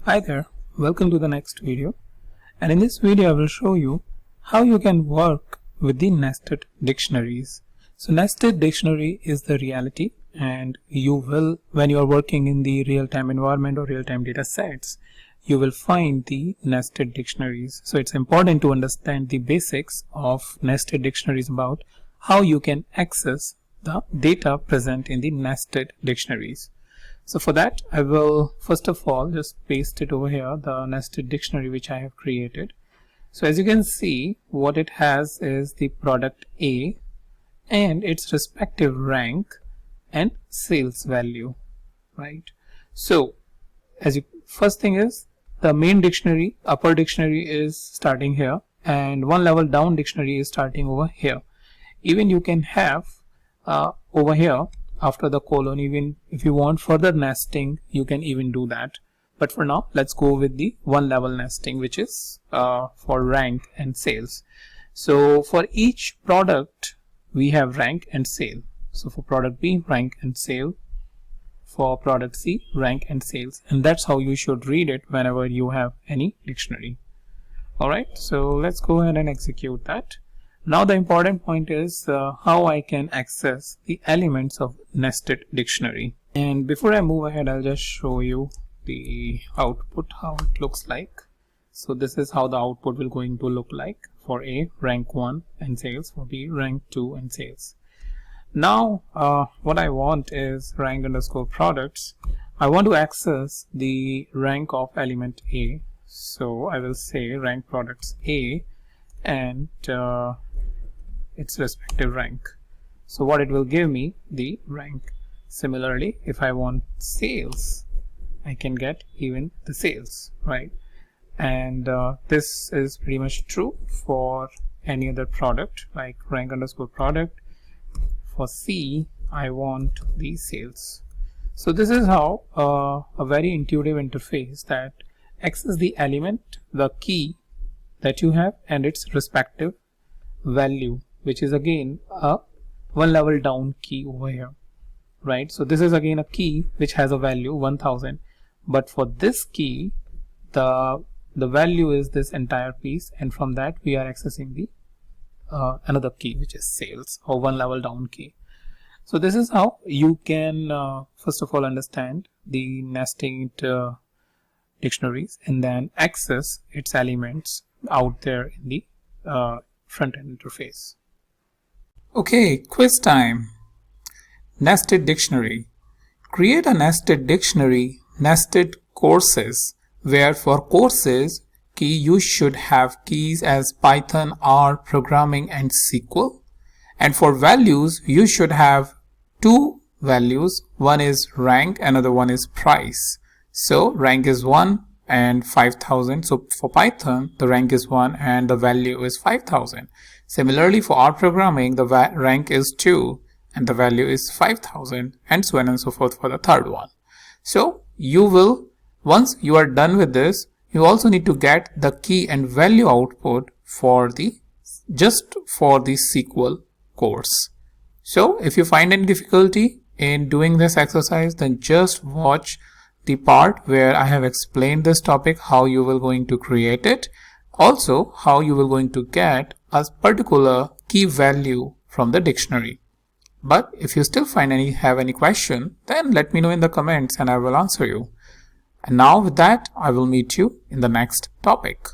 Hi there, welcome to the next video, and in this video I will show you how you can work with the nested dictionaries. So nested dictionary is the reality, and you will, when you are working in the real-time environment or real-time data sets, you will find the nested dictionaries. So it's important to understand the basics of nested dictionaries about how you can access the data present in the nested dictionaries. So for that, I will first of all just paste it over here, the nested dictionary which I have created. So as you can see, what it has is the product A and its respective rank and sales value, right? So first thing is the main dictionary, upper dictionary is starting here, and one level down dictionary is starting over here. Even you can have over here after the colon, even if you want further nesting, you can even do that. But for now, let's go with the one level nesting, which is for rank and sales. So for each product, we have rank and sale. So for product B, rank and sale. For product C, rank and sales. And that's how you should read it whenever you have any dictionary. Alright, so let's go ahead and execute that. Now the important point is how I can access the elements of nested dictionary. And before I move ahead, I'll just show you the output, how it looks like. So this is how the output will going to look like for A, rank 1 and sales, for B, rank 2 and sales. Now what I want is rank underscore products. I want to access the rank of element A. So I will say rank products A and its respective rank. So what it will give me, the rank. Similarly, if I want sales, I can get even the sales, right? And this is pretty much true for any other product, like rank underscore product. For C, I want the sales. So this is how a very intuitive interface that access the element, the key that you have and its respective value, which is again a one level down key over here, right? So this is again a key which has a value 1000, but for this key the value is this entire piece, and from that we are accessing the another key which is sales, or one level down key. So this is how you can first of all understand the nested dictionaries and then access its elements out there in the front-end interface. Okay, quiz time. Nested dictionary. Create a nested dictionary, nested courses, where for courses key you should have keys as Python, R, programming and SQL. And for values you should have two values. One is rank, another one is price. So rank is 1 and 5000. So for Python the rank is 1 and the value is 5000. Similarly for R programming, the rank is 2 and the value is 5000, and so on and so forth for the third one. So you will, once you are done with this, you also need to get the key and value output for the for the SQL course. So if you find any difficulty in doing this exercise, then just watch the part where I have explained this topic, how you will going to create it, also how you will going to get a particular key value from the dictionary. But if you still have any question, then let me know in the comments and I will answer you. And now with that, I will meet you in the next topic.